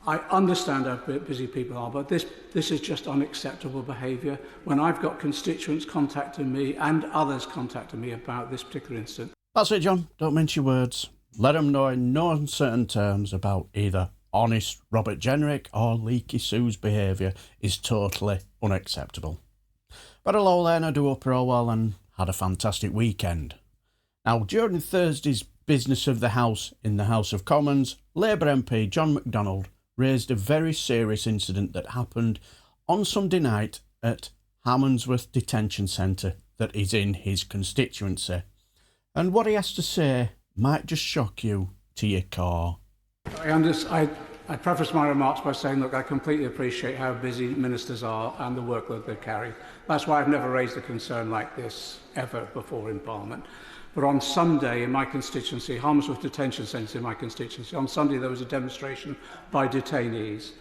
I understand how busy people are, but this is just unacceptable behaviour when I've got constituents contacting me and others contacting me about this particular incident. That's it, John. Don't mince your words. Let them know in no uncertain terms about either honest Robert Jenrick or Leaky Sue's behaviour is totally unacceptable. But hello then, I do hope you're all well and had a fantastic weekend. Now, during Thursday's business of the House in the House of Commons, Labour MP John McDonnall raised a very serious incident that happened on Sunday night at Harmondsworth Detention Centre that is in his constituency. And what he has to say might just shock you to your core. I preface my remarks by saying, look, I completely appreciate how busy ministers are and the workload they carry. That's why I've never raised a concern like this ever before in Parliament. But on Sunday in my constituency, Harmondsworth Detention Centre in my constituency, on Sunday there was a demonstration by detainees.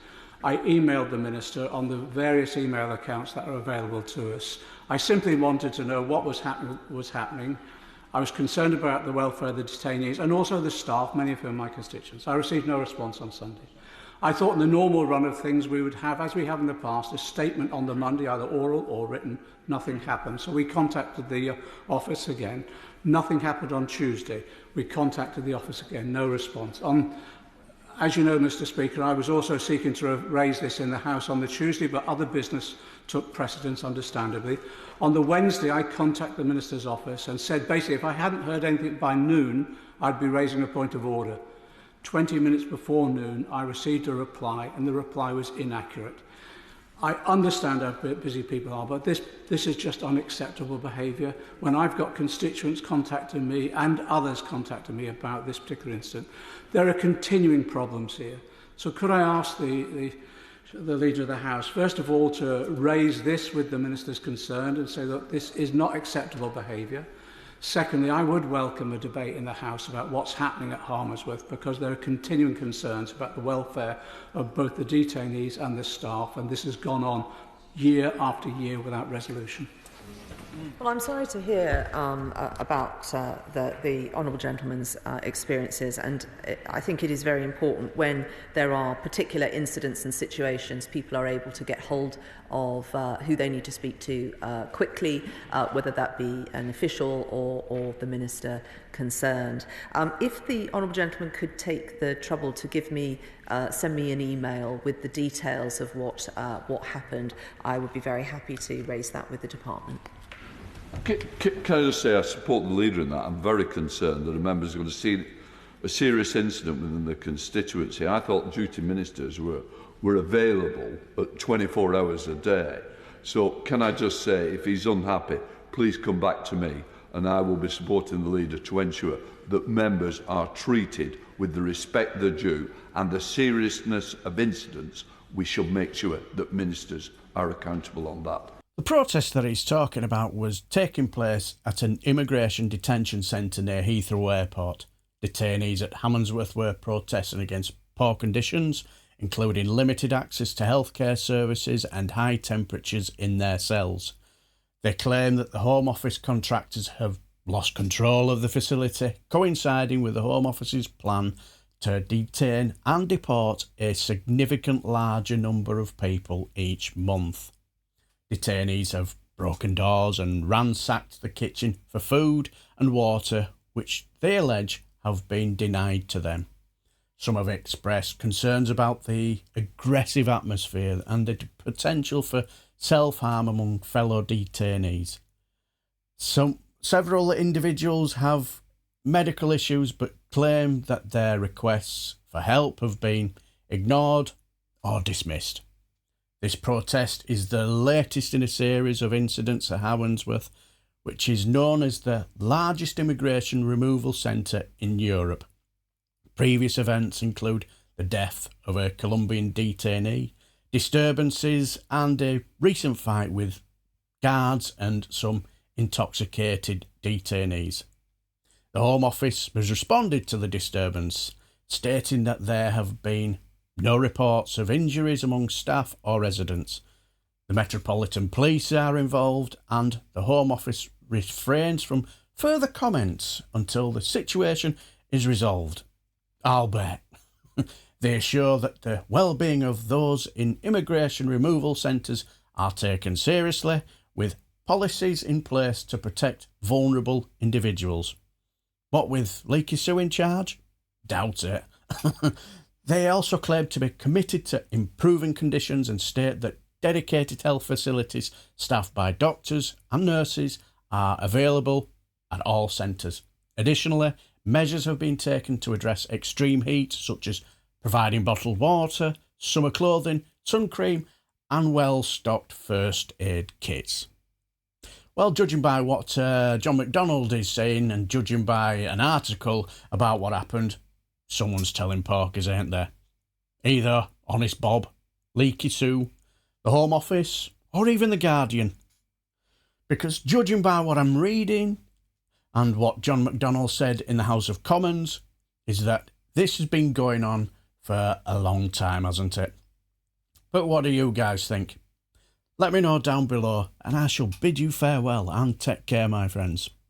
I emailed the Minister on the various email accounts that are available to us. I simply wanted to know what was happening. I was concerned about the welfare of the detainees and also the staff, many of whom are my constituents. I received no response on Sunday. I thought in the normal run of things we would have, as we have in the past, a statement on the Monday, either oral or written. Nothing happened. So we contacted the office again. Nothing happened on Tuesday. We contacted the office again. No response. As you know, Mr. Speaker, I was also seeking to raise this in the House on the Tuesday, but other business took precedence, understandably. On the Wednesday, I contacted the Minister's office and said, basically, if I hadn't heard anything by noon, I'd be raising a point of order. 20 minutes before noon, I received a reply, and the reply was inaccurate. I understand how busy people are, but this is just unacceptable behaviour when I've got constituents contacting me and others contacting me about this particular incident. There are continuing problems here. So could I ask the Leader of the House, first of all, to raise this with the ministers concerned and say that this is not acceptable behaviour. Secondly, I would welcome a debate in the House about what's happening at Harmondsworth because there are continuing concerns about the welfare of both the detainees and the staff, and this has gone on year after year without resolution. Well, I'm sorry to hear about the Honourable Gentleman's experiences, and I think it is very important when there are particular incidents and situations, people are able to get hold of who they need to speak to quickly, whether that be an official or the minister concerned. If the Honourable Gentleman could take the trouble to send me an email with the details of what happened, I would be very happy to raise that with the department. Can I just say I support the leader in that. I'm very concerned that a member is going to see a serious incident within the constituency. I thought duty ministers were available at 24 hours a day. So can I just say, if he's unhappy, please come back to me and I will be supporting the leader to ensure that members are treated with the respect they're due and the seriousness of incidents. We should make sure that ministers are accountable on that. The protest that he's talking about was taking place at an immigration detention centre near Heathrow Airport. Detainees at Harmondsworth were protesting against poor conditions, including limited access to healthcare services and high temperatures in their cells. They claim that the Home Office contractors have lost control of the facility, coinciding with the Home Office's plan to detain and deport a significant larger number of people each month. Detainees have broken doors and ransacked the kitchen for food and water, which they allege have been denied to them. Some have expressed concerns about the aggressive atmosphere and the potential for self-harm among fellow detainees. Several individuals have medical issues but claim that their requests for help have been ignored or dismissed. This protest is the latest in a series of incidents at Harmondsworth, which is known as the largest immigration removal centre in Europe. Previous events include the death of a Colombian detainee, disturbances and a recent fight with guards and some intoxicated detainees. The Home Office has responded to the disturbance, stating that there have been no reports of injuries among staff or residents. The Metropolitan Police are involved and the Home Office refrains from further comments until the situation is resolved. I'll bet. They assure that the well-being of those in immigration removal centres are taken seriously, with policies in place to protect vulnerable individuals. What with Leaky Sue in charge? Doubt it. They also claim to be committed to improving conditions and state that dedicated health facilities staffed by doctors and nurses are available at all centres. Additionally, measures have been taken to address extreme heat, such as providing bottled water, summer clothing, sun cream and well-stocked first aid kits. Well, judging by what John McDonnall is saying and judging by an article about what happened, someone's telling porkies, ain't there? Either Honest Bob, Leaky Sue, the Home Office, or even the Guardian. Because judging by what I'm reading and what John McDonnall said in the House of Commons, is that this has been going on for a long time, hasn't it? But what do you guys think? Let me know down below, and I shall bid you farewell and take care, my friends.